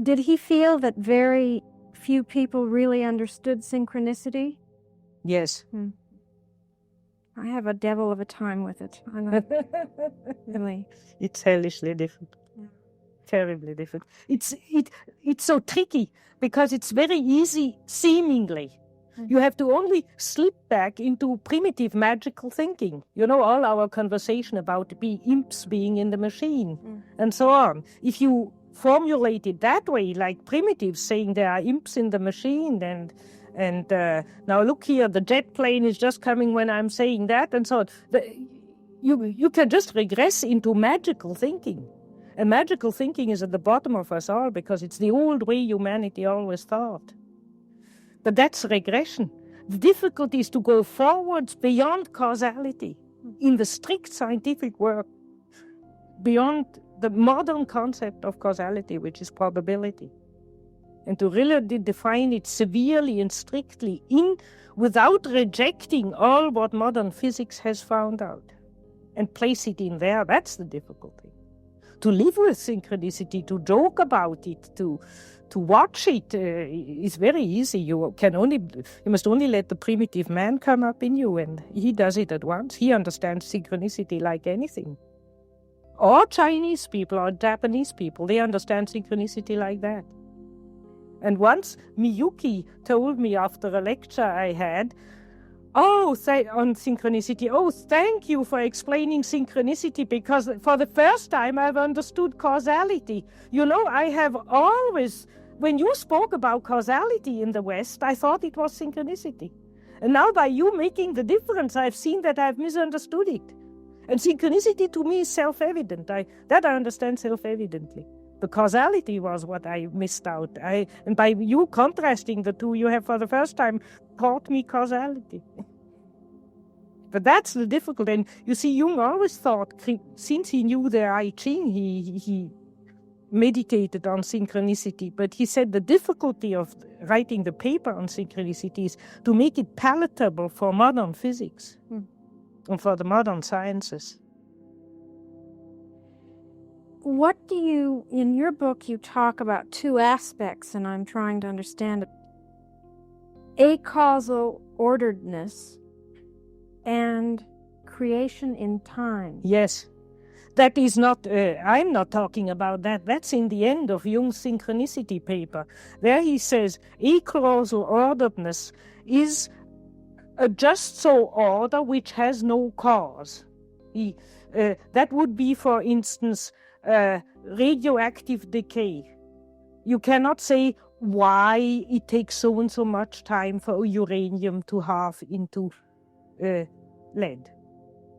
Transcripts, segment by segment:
Did he feel that very few people really understood synchronicity? Yes. I have a devil of a time with it. Really. It's hellishly difficult. Yeah. Terribly difficult. It's so tricky because it's very easy, seemingly. You have to only slip back into primitive magical thinking. You know, all our conversation about imps being in the machine and so on. If you formulate it that way, like primitives saying there are imps in the machine and now look here, the jet plane is just coming when I'm saying that and so on. You can just regress into magical thinking. And magical thinking is at the bottom of us all because it's the old way humanity always thought. But that's regression. The difficulty is to go forwards beyond causality in the strict scientific work, beyond the modern concept of causality, which is probability, and to really define it severely and strictly without rejecting all what modern physics has found out and place it in there. That's the difficulty. To live with synchronicity, to joke about it, to watch it is very easy. You must only let the primitive man come up in you, and he does it at once. He understands synchronicity like anything. Or Chinese people or Japanese people, they understand synchronicity like that. And once Miyuki told me after a lecture I had, on synchronicity, thank you for explaining synchronicity, because for the first time I've understood causality. You know, I have always, when you spoke about causality in the West, I thought it was synchronicity. And now by you making the difference, I've seen that I've misunderstood it. And synchronicity to me is self-evident. I understand self-evidently. The causality was what I missed out. And by you contrasting the two, you have for the first time taught me causality. But that's the difficulty. And you see, Jung always thought, since he knew the I Ching, he meditated on synchronicity. But he said the difficulty of writing the paper on synchronicity is to make it palatable for modern physics and for the modern sciences. What do you, in your book, you talk about two aspects, and I'm trying to understand it. Acausal orderedness and creation in time. Yes. That is not, I'm not talking about that. That's in the end of Jung's synchronicity paper. There he says, acausal orderedness is a just so order which has no cause. That would be, for instance, radioactive decay. You cannot say why it takes so and so much time for uranium to halve into lead.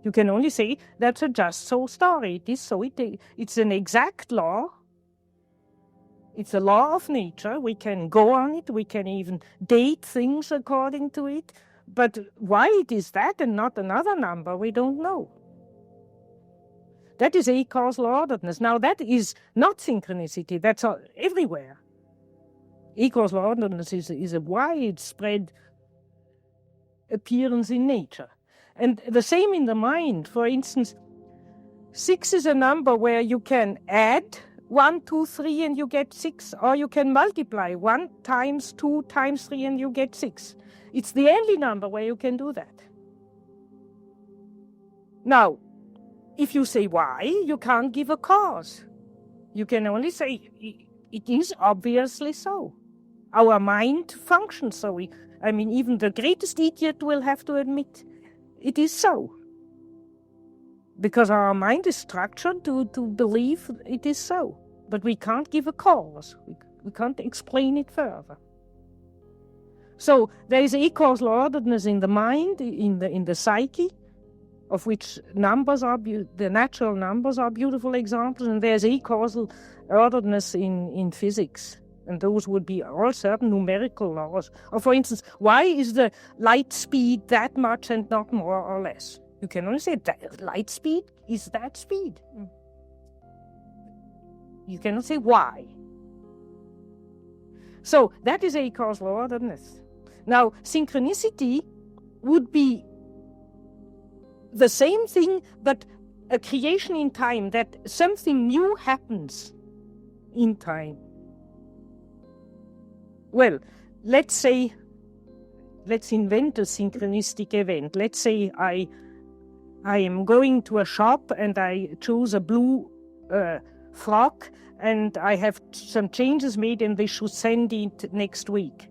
You can only say that's a just so story. It is so. It's an exact law. It's a law of nature. We can go on it. We can even date things according to it. But why it is that and not another number, we don't know. That is acausal orderedness. Now, that is not synchronicity. That's everywhere. Acausal orderedness is a widespread appearance in nature. And the same in the mind. For instance, 6 is a number where you can add 1, 2, 3 and you get 6, or you can multiply 1 times 2 times 3 and you get 6. It's the only number where you can do that. Now, if you say why, you can't give a cause. You can only say it is obviously so. Our mind functions so. Even the greatest idiot will have to admit it is so. Because our mind is structured to believe it is so. But we can't give a cause. We can't explain it further. So there is acausal orderedness in the mind, in the psyche, of which numbers are the natural numbers are beautiful examples, and there's acausal orderedness in physics, and those would be all certain numerical laws. Or for instance, why is the light speed that much and not more or less? You can only say that light speed is that speed. You cannot say why. So that is acausal orderedness. Now, synchronicity would be the same thing, but a creation in time, that something new happens in time. Well, let's invent a synchronistic event. Let's say I am going to a shop and I choose a blue frock, and I have some changes made and they should send it next week.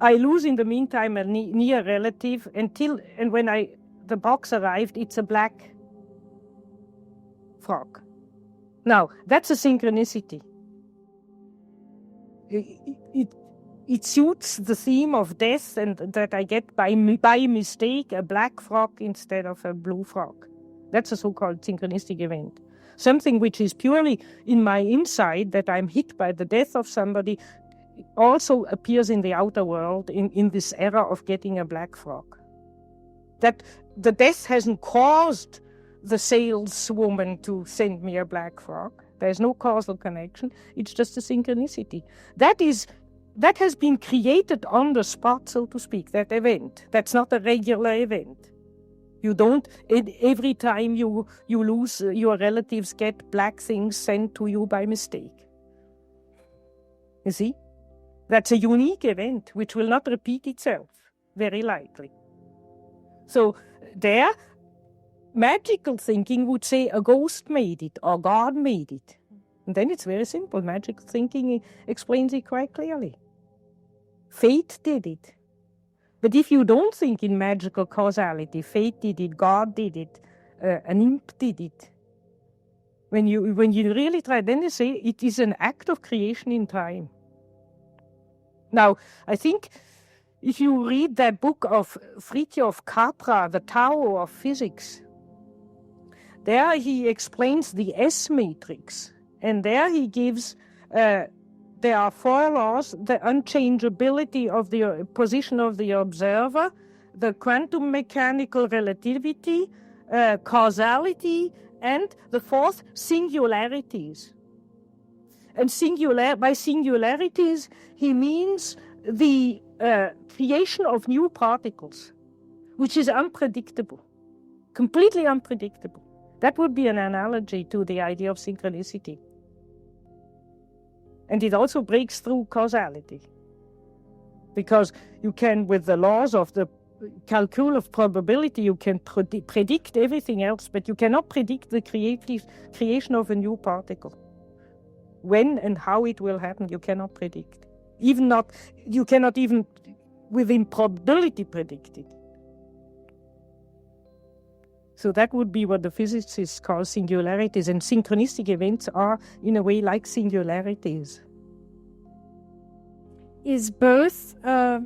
I lose in the meantime a near relative and when the box arrived, it's a black frock. Now, that's a synchronicity. It suits the theme of death, and that I get by mistake a black frock instead of a blue frock. That's a so-called synchronistic event. Something which is purely in my inside, that I'm hit by the death of somebody, also appears in the outer world in this era of getting a black frock. That the death hasn't caused the saleswoman to send me a black frock. There's no causal connection. It's just a synchronicity. That has been created on the spot, so to speak, that event. That's not a regular event. You don't, every time you lose, your relatives get black things sent to you by mistake. You see? That's a unique event which will not repeat itself, very likely. So there, magical thinking would say a ghost made it or God made it. And then it's very simple. Magical thinking explains it quite clearly. Fate did it. But if you don't think in magical causality, fate did it, God did it, an imp did it. When you really try, then they say it is an act of creation in time. Now, I think if you read that book of Fritjof Capra, The Tao of Physics, there he explains the S matrix. And there he gives, there are 4 laws: the unchangeability of the position of the observer, the quantum mechanical relativity, causality, and the 4th, singularities. And by singularities, he means the creation of new particles, which is unpredictable, completely unpredictable. That would be an analogy to the idea of synchronicity. And it also breaks through causality. Because you can, with the laws of the calcul of probability, you can predict everything else, but you cannot predict the creation of a new particle. When and how it will happen, you cannot predict. You cannot even within probability predict it. So that would be what the physicists call singularities, and synchronistic events are, in a way, like singularities. Is birth of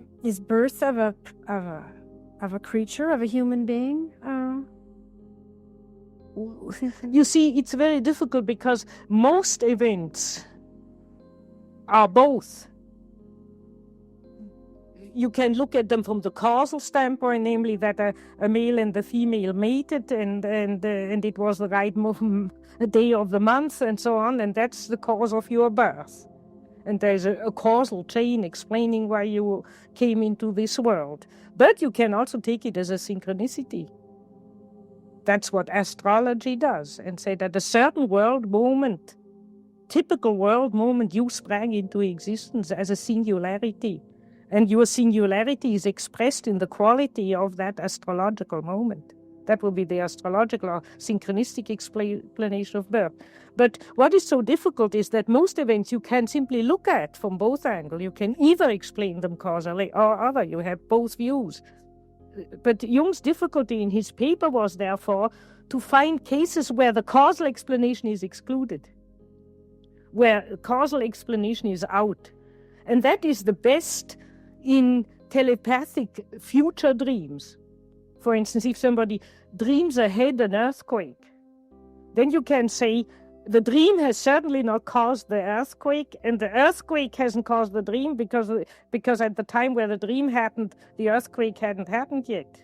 a creature, of a human being? You see, it's very difficult because most events are both. You can look at them from the causal standpoint, namely that a male and a female mated, and it was the right day of the month, and so on, and that's the cause of your birth. And there's a causal chain explaining why you came into this world. But you can also take it as a synchronicity. That's what astrology does, and say that a certain world moment, typical world moment, you sprang into existence as a singularity. And your singularity is expressed in the quality of that astrological moment. That will be the astrological or synchronistic explanation of birth. But what is so difficult is that most events you can simply look at from both angles. You can either explain them causally or other. You have both views. But Jung's difficulty in his paper was, therefore, to find cases where the causal explanation is excluded, where causal explanation is out. And that is the best in telepathic future dreams. For instance, if somebody dreams ahead an earthquake, then you can say the dream has certainly not caused the earthquake, and the earthquake hasn't caused the dream because at the time where the dream happened, the earthquake hadn't happened yet.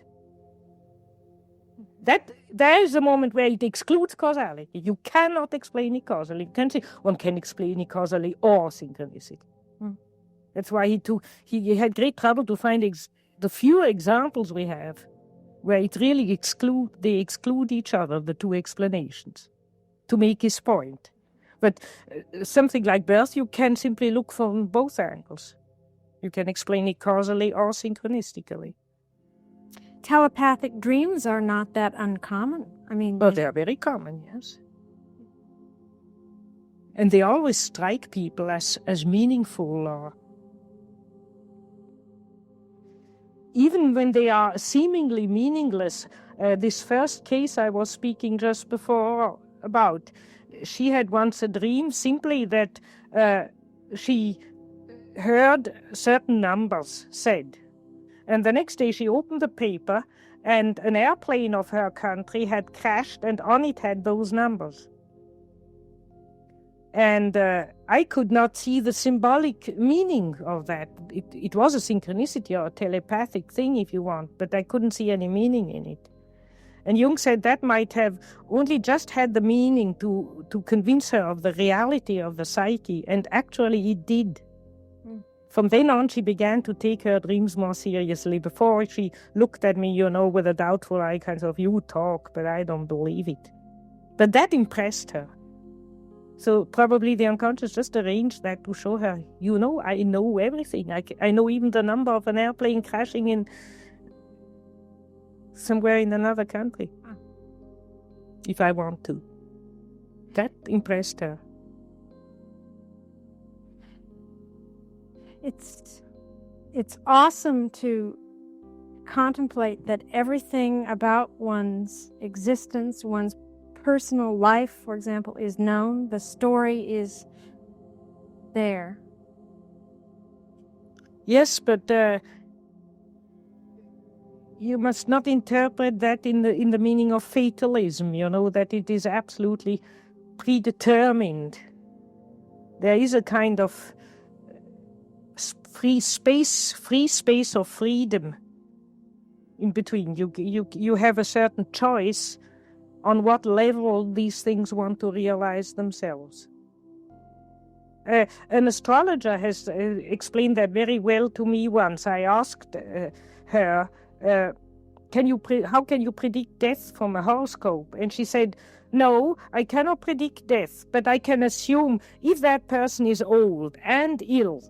There is a moment where it excludes causality. You cannot explain it causally. You can say one can explain it causally or synchronicity. That's why he had great trouble to find the few examples we have where it really they exclude each other, the two explanations, to make his point. But something like birth, you can simply look from both angles. You can explain it causally or synchronistically. Telepathic dreams are not that uncommon. I mean, But they're very common, yes. And they always strike people as meaningful, or even when they are seemingly meaningless. This first case I was speaking just before about, she had once a dream simply that she heard certain numbers said. And the next day she opened the paper and an airplane of her country had crashed and on it had those numbers. And I could not see the symbolic meaning of that. It was a synchronicity or a telepathic thing, if you want, but I couldn't see any meaning in it. And Jung said that might have only just had the meaning to convince her of the reality of the psyche, and actually it did. From then on, she began to take her dreams more seriously. Before, she looked at me, with a doubtful eye, kind of, you talk, but I don't believe it. But that impressed her. So probably the unconscious just arranged that to show her, I know everything. I know even the number of an airplane crashing in somewhere in another country, if I want to. That impressed her. It's awesome to contemplate that everything about one's existence, one's personal life, for example, is known. The story is there. Yes, but you must not interpret that in the meaning of fatalism, that it is absolutely predetermined. There is a kind of free space of freedom in between. You have a certain choice on what level these things want to realize themselves. An astrologer has explained that very well to me once. I asked her, how can you predict death from a horoscope? And she said, no, I cannot predict death, but I can assume if that person is old and ill,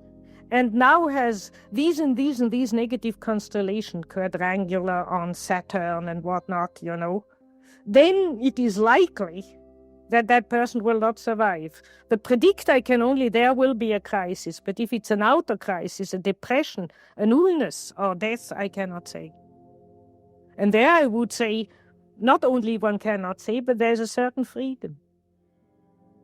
and now has these and these and these negative constellations, quadrangular on Saturn and whatnot, then it is likely that that person will not survive. But predict I can only there will be a crisis. But if it's an outer crisis, a depression, an illness, or death, I cannot say. And there I would say, not only one cannot say, but there's a certain freedom.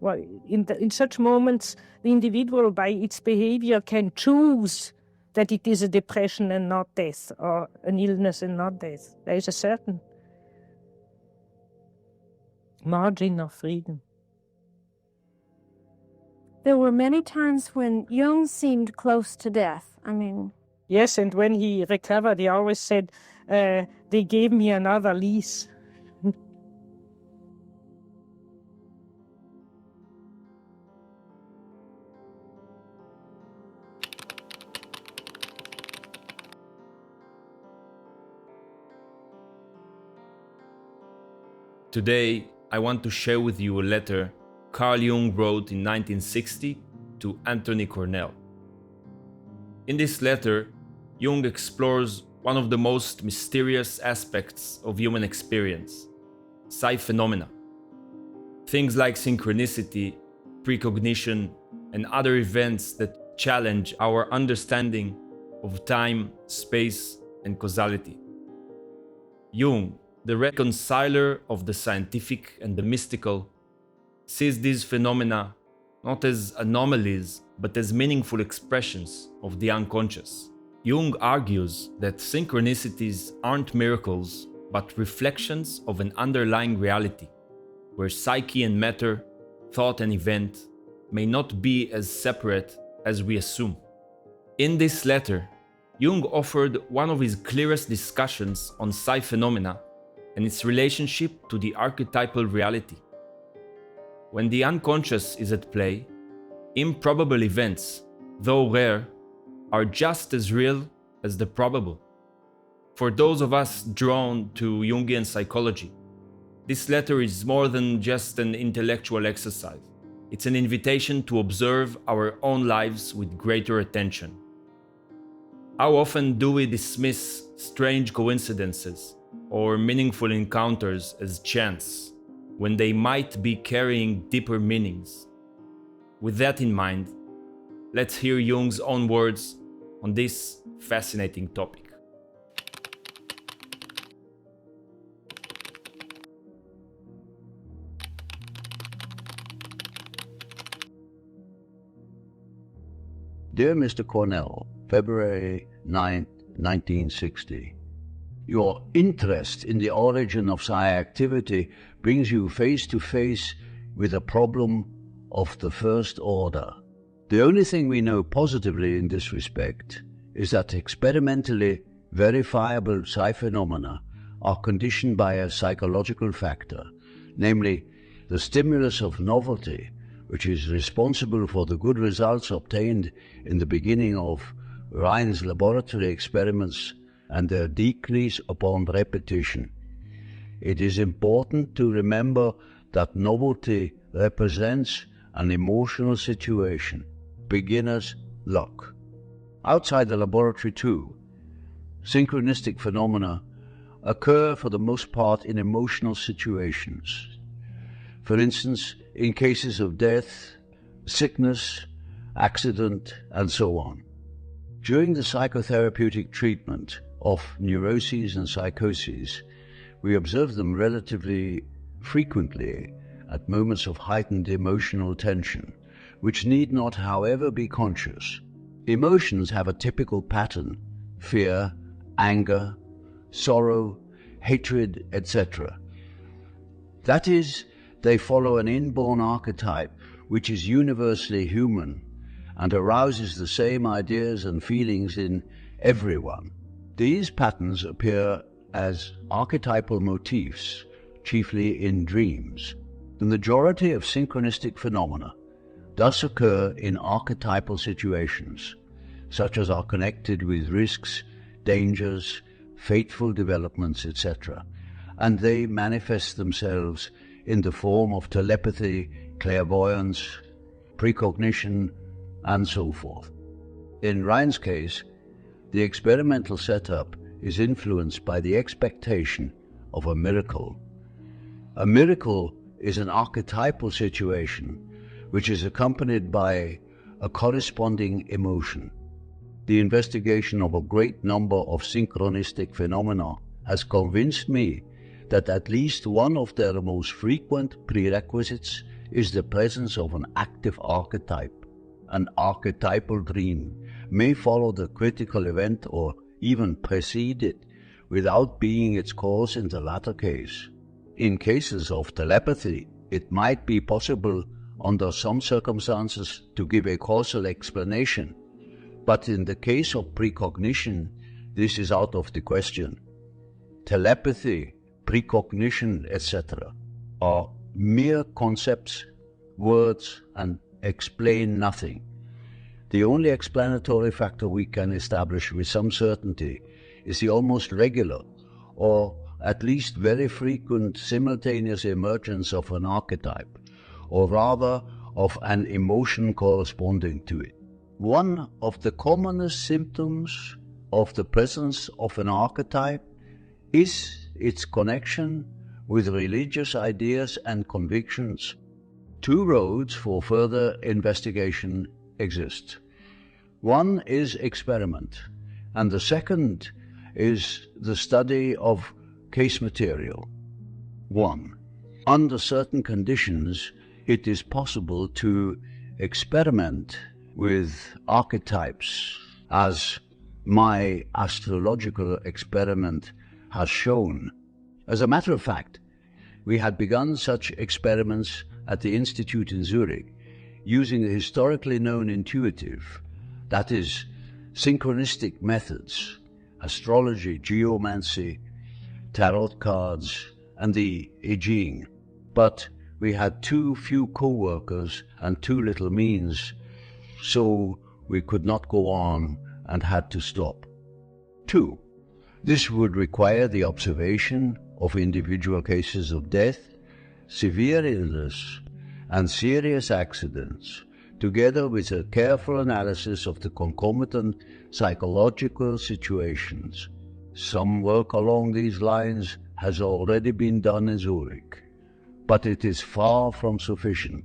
Well, in such moments, the individual, by its behavior, can choose that it is a depression and not death, or an illness and not death. There is a certain margin of freedom. There were many times when Jung seemed close to death. Yes, and when he recovered, he always said, they gave me another lease. Today, I want to share with you a letter Carl Jung wrote in 1960 to Anthony Cornell. In this letter, Jung explores one of the most mysterious aspects of human experience, psi phenomena. Things like synchronicity, precognition, and other events that challenge our understanding of time, space, and causality. Jung, the reconciler of the scientific and the mystical, sees these phenomena not as anomalies, but as meaningful expressions of the unconscious. Jung argues that synchronicities aren't miracles, but reflections of an underlying reality, where psyche and matter, thought and event, may not be as separate as we assume. In this letter, Jung offered one of his clearest discussions on psi phenomena and its relationship to the archetypal reality. When the unconscious is at play, improbable events, though rare, are just as real as the probable. For those of us drawn to Jungian psychology, this letter is more than just an intellectual exercise. It's an invitation to observe our own lives with greater attention. How often do we dismiss strange coincidences or meaningful encounters as chance, when they might be carrying deeper meanings? With that in mind, let's hear Jung's own words on this fascinating topic. Dear Mr. Cornell, February 9, 1960. Your interest in the origin of psi activity brings you face to face with a problem of the first order. The only thing we know positively in this respect is that experimentally verifiable psi phenomena are conditioned by a psychological factor, namely the stimulus of novelty, which is responsible for the good results obtained in the beginning of Rhine's laboratory experiments and their decrease upon repetition. It is important to remember that novelty represents an emotional situation, beginner's luck. Outside the laboratory too, synchronistic phenomena occur for the most part in emotional situations. For instance, in cases of death, sickness, accident, and so on. During the psychotherapeutic treatment of neuroses and psychoses, we observe them relatively frequently at moments of heightened emotional tension, which need not, however, be conscious. Emotions have a typical pattern: fear, anger, sorrow, hatred, etc. That is, they follow an inborn archetype which is universally human and arouses the same ideas and feelings in everyone. These patterns appear as archetypal motifs, chiefly in dreams. The majority of synchronistic phenomena thus occur in archetypal situations, such as are connected with risks, dangers, fateful developments, etc., and they manifest themselves in the form of telepathy, clairvoyance, precognition, and so forth. In Rhine's case, the experimental setup is influenced by the expectation of a miracle. A miracle is an archetypal situation which is accompanied by a corresponding emotion. The investigation of a great number of synchronistic phenomena has convinced me that at least one of their most frequent prerequisites is the presence of an active archetype. An archetypal dream may follow the critical event or even precede it without being its cause in the latter case. In cases of telepathy, it might be possible under some circumstances to give a causal explanation, but in the case of precognition, this is out of the question. Telepathy, precognition, etc. are mere concepts, words, and explain nothing. The only explanatory factor we can establish with some certainty is the almost regular, or at least very frequent, simultaneous emergence of an archetype, or rather of an emotion corresponding to it. One of the commonest symptoms of the presence of an archetype is its connection with religious ideas and convictions. Two roads for further investigation exist. One is experiment, and the second is the study of case material. 1. Under certain conditions, it is possible to experiment with archetypes, as my astrological experiment has shown. As a matter of fact, we had begun such experiments at the Institute in Zurich, using the historically known intuitive, that is, synchronistic methods, astrology, geomancy, tarot cards, and the I Ching. But we had too few co-workers and too little means, so we could not go on and had to stop. 2. This would require the observation of individual cases of death, severe illness, and serious accidents together with a careful analysis of the concomitant psychological situations. Some work along these lines has already been done in Zurich, but it is far from sufficient.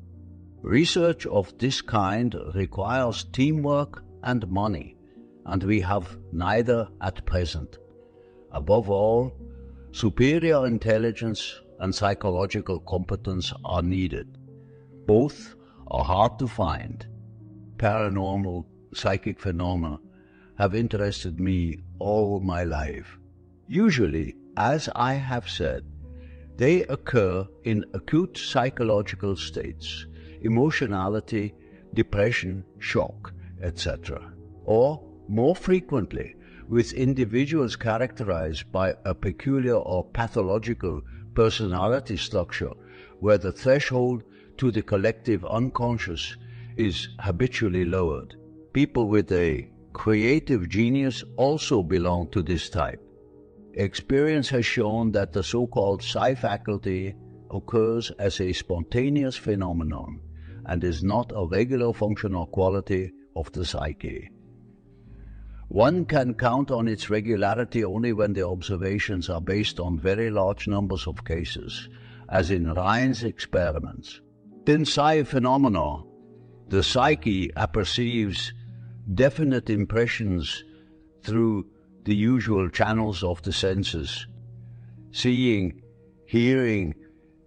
Research of this kind requires teamwork and money, and we have neither at present. Above all, superior intelligence and psychological competence are needed. Both are hard to find. Paranormal psychic phenomena have interested me all my life. Usually, as I have said, they occur in acute psychological states, emotionality, depression, shock, etc. Or, more frequently, with individuals characterized by a peculiar or pathological personality structure where the threshold to the collective unconscious is habitually lowered. People with a creative genius also belong to this type. Experience has shown that the so-called psi faculty occurs as a spontaneous phenomenon and is not a regular function or quality of the psyche. One can count on its regularity only when the observations are based on very large numbers of cases, as in Rhine's experiments. In psi phenomena, the psyche apperceives definite impressions through the usual channels of the senses: seeing, hearing,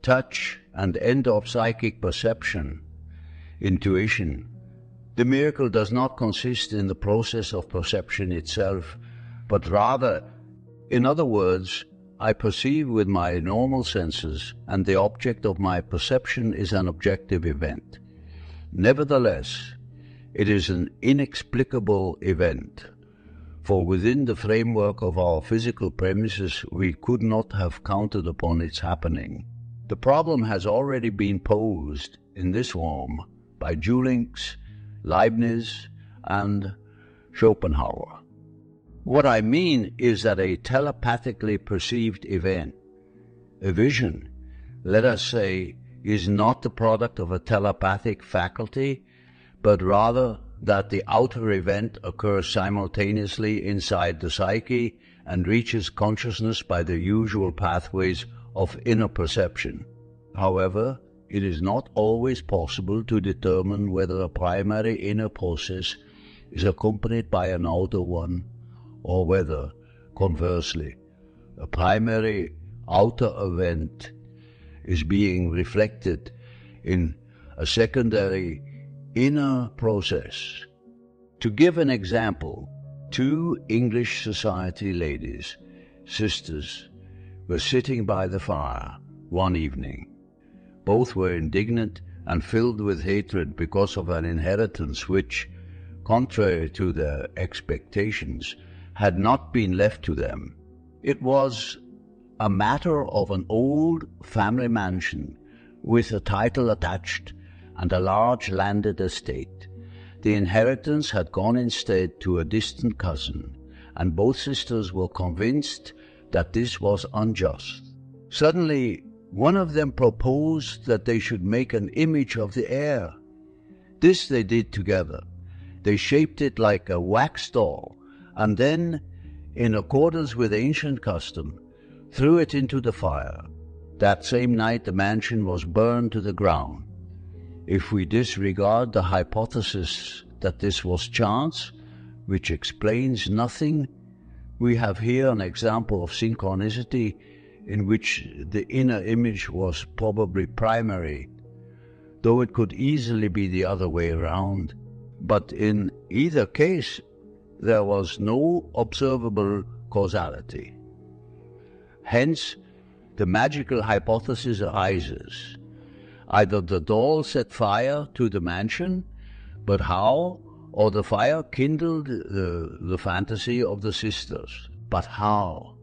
touch, and end-of-psychic perception, intuition. The miracle does not consist in the process of perception itself, but rather, in other words, I perceive with my normal senses, and the object of my perception is an objective event. Nevertheless, it is an inexplicable event, for within the framework of our physical premises we could not have counted upon its happening. The problem has already been posed in this form by Jung, Leibniz, and Schopenhauer. What I mean is that a telepathically perceived event, a vision, let us say, is not the product of a telepathic faculty, but rather that the outer event occurs simultaneously inside the psyche and reaches consciousness by the usual pathways of inner perception. However, it is not always possible to determine whether a primary inner process is accompanied by an outer one, or whether, conversely, a primary outer event is being reflected in a secondary inner process. To give an example, 2 English society ladies, sisters, were sitting by the fire one evening. Both were indignant and filled with hatred because of an inheritance which, contrary to their expectations, had not been left to them. It was a matter of an old family mansion with a title attached and a large landed estate. The inheritance had gone instead to a distant cousin, and both sisters were convinced that this was unjust. Suddenly, one of them proposed that they should make an image of the heir. This they did together. They shaped it like a wax doll, and then, in accordance with ancient custom, threw it into the fire. That same night the mansion was burned to the ground. If we disregard the hypothesis that this was chance, which explains nothing, we have here an example of synchronicity in which the inner image was probably primary, though it could easily be the other way around. But in either case, there was no observable causality. Hence, the magical hypothesis arises. Either the doll set fire to the mansion, but how? Or the fire kindled the fantasy of the sisters, but how?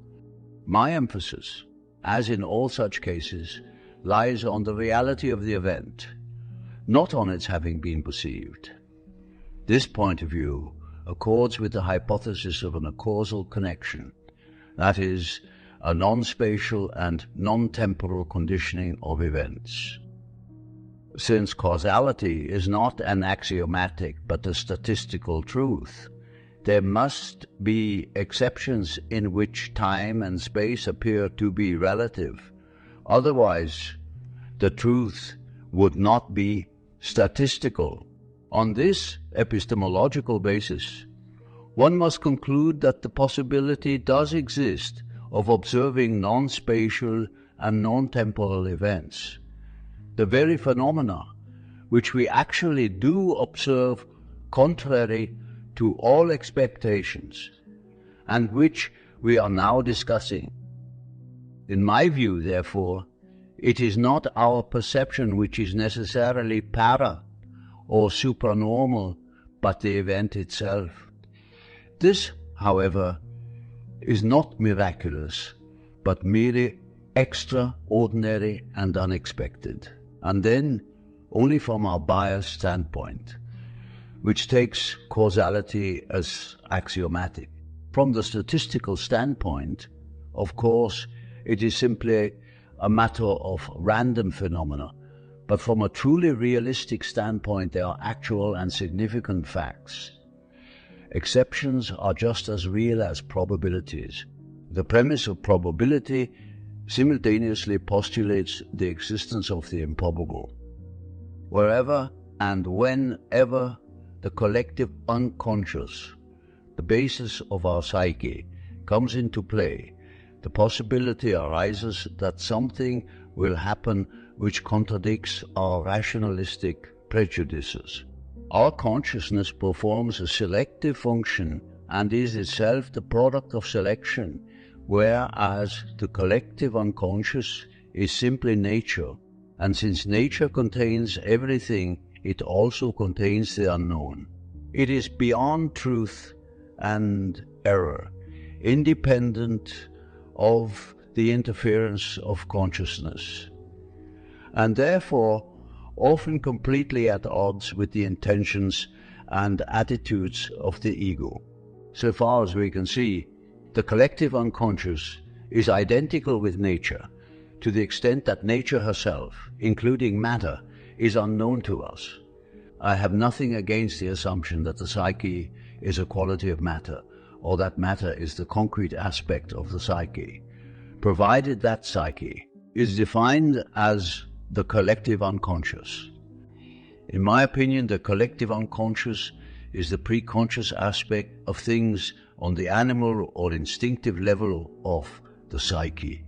My emphasis, as in all such cases, lies on the reality of the event, not on its having been perceived. This point of view accords with the hypothesis of an acausal connection, that is, a non-spatial and non-temporal conditioning of events. since causality is not an axiomatic but a statistical truth, there must be exceptions in which time and space appear to be relative. Otherwise, the truth would not be statistical. On this epistemological basis, one must conclude that the possibility does exist of observing non-spatial and non-temporal events. The very phenomena which we actually do observe contrary to all expectations, and which we are now discussing. In my view, therefore, it is not our perception which is necessarily para or supranormal, but the event itself. This, however, is not miraculous, but merely extraordinary and unexpected, and then only from our biased standpoint, which takes causality as axiomatic. From the statistical standpoint, of course, it is simply a matter of random phenomena, but from a truly realistic standpoint, they are actual and significant facts. Exceptions are just as real as probabilities. The premise of probability simultaneously postulates the existence of the improbable. Wherever and whenever the collective unconscious, the basis of our psyche, comes into play, the possibility arises that something will happen which contradicts our rationalistic prejudices. Our consciousness performs a selective function and is itself the product of selection, whereas the collective unconscious is simply nature, and since nature contains everything, it also contains the unknown. It is beyond truth and error, independent of the interference of consciousness, and therefore often completely at odds with the intentions and attitudes of the ego. So far as we can see, the collective unconscious is identical with nature to the extent that nature herself, including matter, is unknown to us. I have nothing against the assumption that the psyche is a quality of matter, or that matter is the concrete aspect of the psyche, provided that psyche is defined as the collective unconscious. In my opinion, the collective unconscious is the preconscious aspect of things on the animal or instinctive level of the psyche.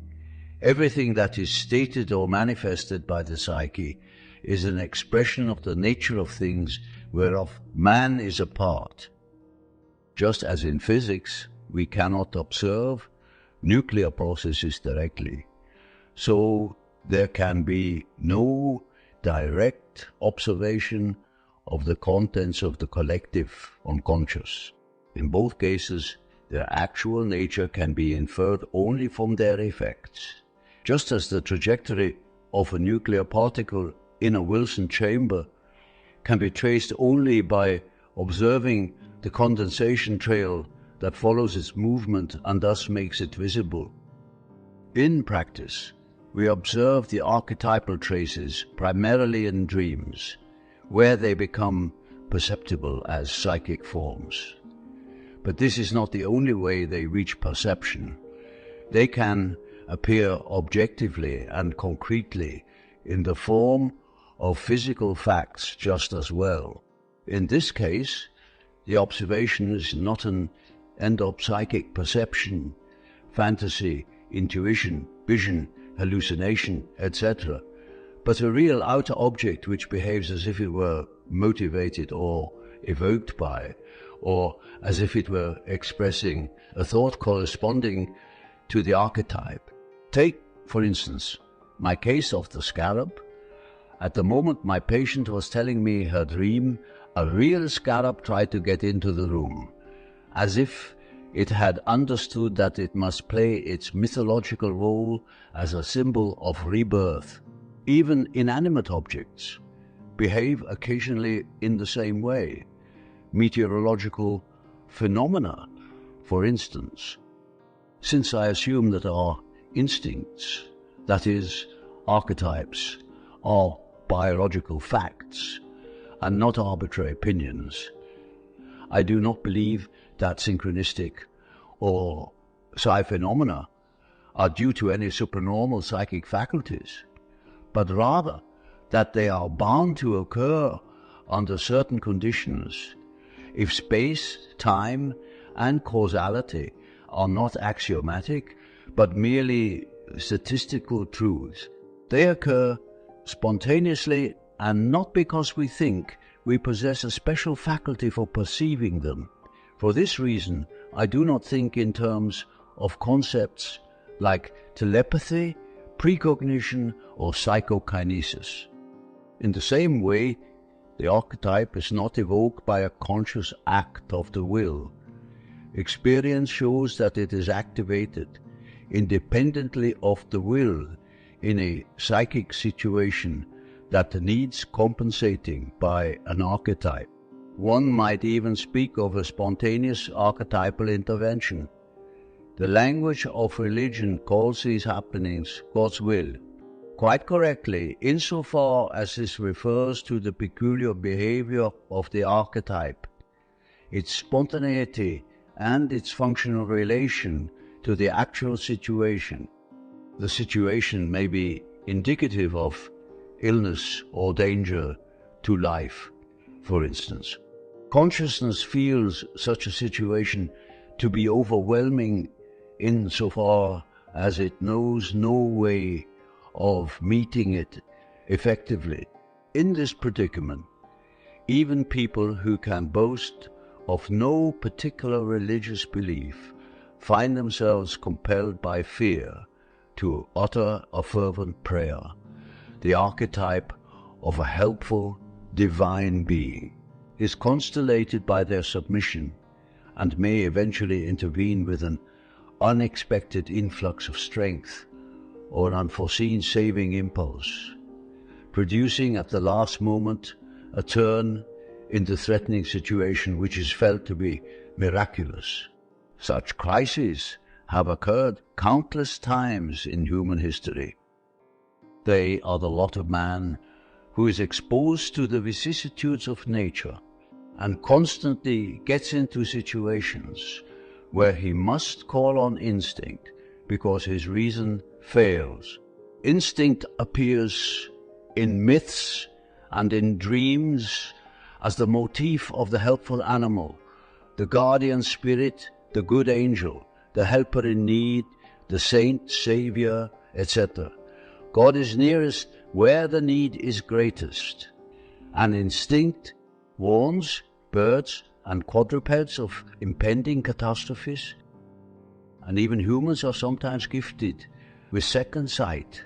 Everything that is stated or manifested by the psyche is an expression of the nature of things whereof man is a part. Just as in physics, we cannot observe nuclear processes directly, so there can be no direct observation of the contents of the collective unconscious. In both cases, their actual nature can be inferred only from their effects. Just as the trajectory of a nuclear particle in a Wilson chamber can be traced only by observing the condensation trail that follows its movement and thus makes it visible. In practice, we observe the archetypal traces primarily in dreams, where they become perceptible as psychic forms. But this is not the only way they reach perception. They can appear objectively and concretely in the form of physical facts just as well. In this case, the observation is not an endopsychic perception, fantasy, intuition, vision, hallucination, etc., but a real outer object which behaves as if it were motivated or evoked by, or as if it were expressing a thought corresponding to the archetype. Take, for instance, my case of the scarab. At the moment my patient was telling me her dream, a real scarab tried to get into the room, as if it had understood that it must play its mythological role as a symbol of rebirth. Even inanimate objects behave occasionally in the same way. Meteorological phenomena, for instance. Since I assume that our instincts, that is, archetypes, are biological facts and not arbitrary opinions. I do not believe that synchronistic or psi phenomena are due to any supernormal psychic faculties, but rather that they are bound to occur under certain conditions if space, time, and causality are not axiomatic, but merely statistical truths. They occur spontaneously and not because we think we possess a special faculty for perceiving them. For this reason, I do not think in terms of concepts like telepathy, precognition, or psychokinesis. In the same way, the archetype is not evoked by a conscious act of the will. Experience shows that it is activated independently of the will in a psychic situation that needs compensating by an archetype. One might even speak of a spontaneous archetypal intervention. The language of religion calls these happenings God's will, quite correctly, insofar as this refers to the peculiar behavior of the archetype, its spontaneity, and its functional relation to the actual situation. The situation may be indicative of illness or danger to life, for instance. Consciousness feels such a situation to be overwhelming insofar as it knows no way of meeting it effectively. In this predicament, even people who can boast of no particular religious belief find themselves compelled by fear to utter a fervent prayer, the archetype of a helpful divine being is constellated by their submission and may eventually intervene with an unexpected influx of strength or an unforeseen saving impulse, producing at the last moment a turn in the threatening situation which is felt to be miraculous. Such crises have occurred countless times in human history. They are the lot of man who is exposed to the vicissitudes of nature and constantly gets into situations where he must call on instinct because his reason fails. Instinct appears in myths and in dreams as the motif of the helpful animal, the guardian spirit, the good angel, the helper in need, the saint, savior, etc. God is nearest where the need is greatest. An instinct warns birds and quadrupeds of impending catastrophes, and even humans are sometimes gifted with second sight.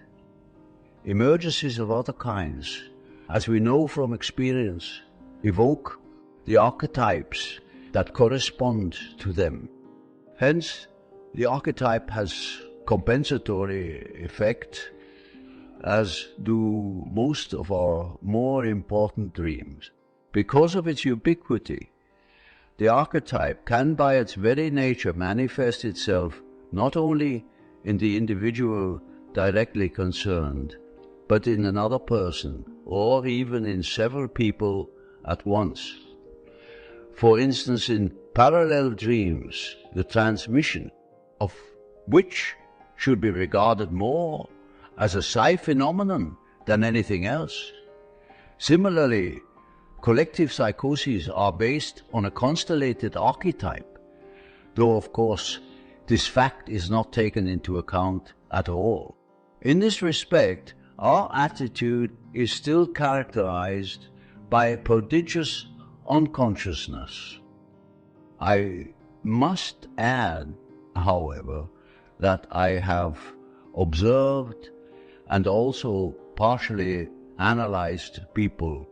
Emergencies of other kinds, as we know from experience, evoke the archetypes that correspond to them. Hence, the archetype has compensatory effect, as do most of our more important dreams. Because of its ubiquity, the archetype can by its very nature manifest itself not only in the individual directly concerned, but in another person, or even in several people at once. For instance, in parallel dreams, the transmission of which should be regarded more as a psi phenomenon than anything else. Similarly, collective psychoses are based on a constellated archetype, though of course this fact is not taken into account at all. In this respect, our attitude is still characterized by a prodigious unconsciousness. I must add, however, that I have observed and also partially analyzed people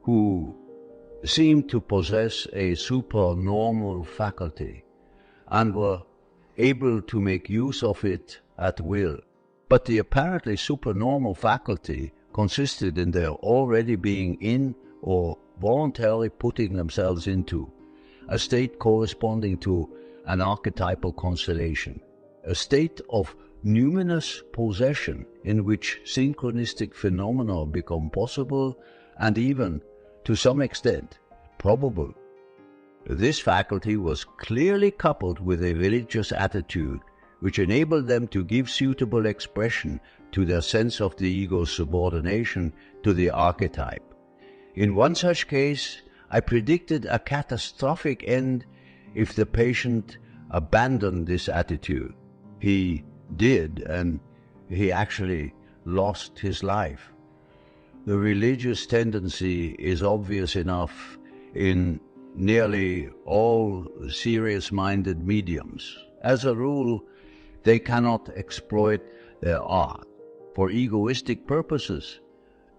who seem to possess a supernormal faculty and were able to make use of it at will. But the apparently supernormal faculty consisted in their already being in or voluntarily putting themselves into a state corresponding to an archetypal constellation, a state of numinous possession in which synchronistic phenomena become possible and even, to some extent, probable. This faculty was clearly coupled with a religious attitude, which enabled them to give suitable expression to their sense of the ego's subordination to the archetype. In one such case, I predicted a catastrophic end if the patient abandoned this attitude. He did, and he actually lost his life. The religious tendency is obvious enough in nearly all serious-minded mediums. As a rule, they cannot exploit their art for egoistic purposes,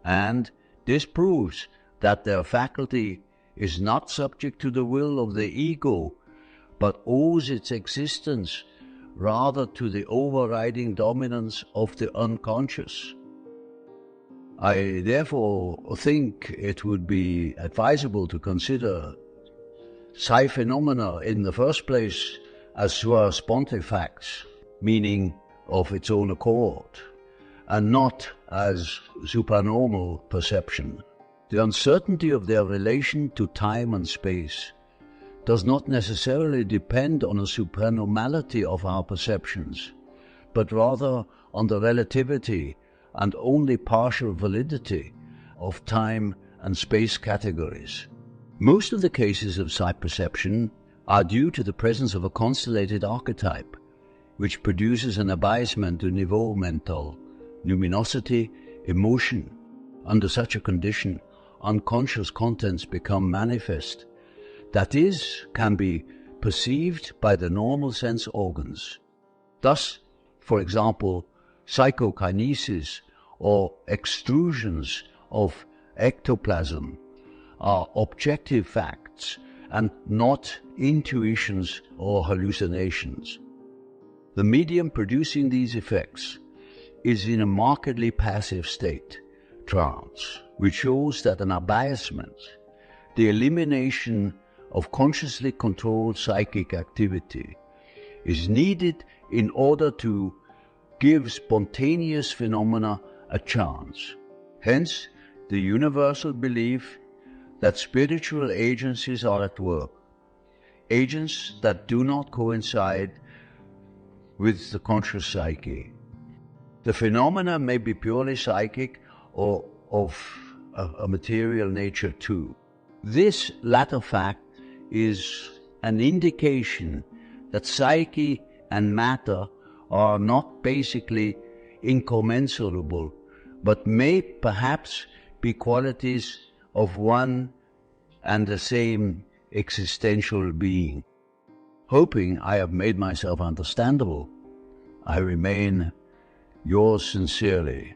and this proves that their faculty is not subject to the will of the ego, but owes its existence rather to the overriding dominance of the unconscious. I therefore think it would be advisable to consider psi phenomena in the first place as sua sponte facts, meaning of its own accord, and not as supernormal perception. The uncertainty of their relation to time and space does not necessarily depend on a supernormality of our perceptions, but rather on the relativity and only partial validity of time and space categories. Most of the cases of psi-perception are due to the presence of a constellated archetype, which produces an abasement to niveau mental, luminosity, emotion. Under such a condition, unconscious contents become manifest, that is, can be perceived by the normal sense organs. Thus, for example, psychokinesis or extrusions of ectoplasm are objective facts and not intuitions or hallucinations. The medium producing these effects is in a markedly passive state, trance, which shows that an abasement, the elimination of consciously controlled psychic activity, is needed in order to give spontaneous phenomena a chance. Hence, the universal belief that spiritual agencies are at work, agents that do not coincide with the conscious psyche. The phenomena may be purely psychic or of a material nature too. This latter fact is an indication that psyche and matter are not basically incommensurable, but may perhaps be qualities of one and the same existential being. Hoping I have made myself understandable, I remain yours sincerely,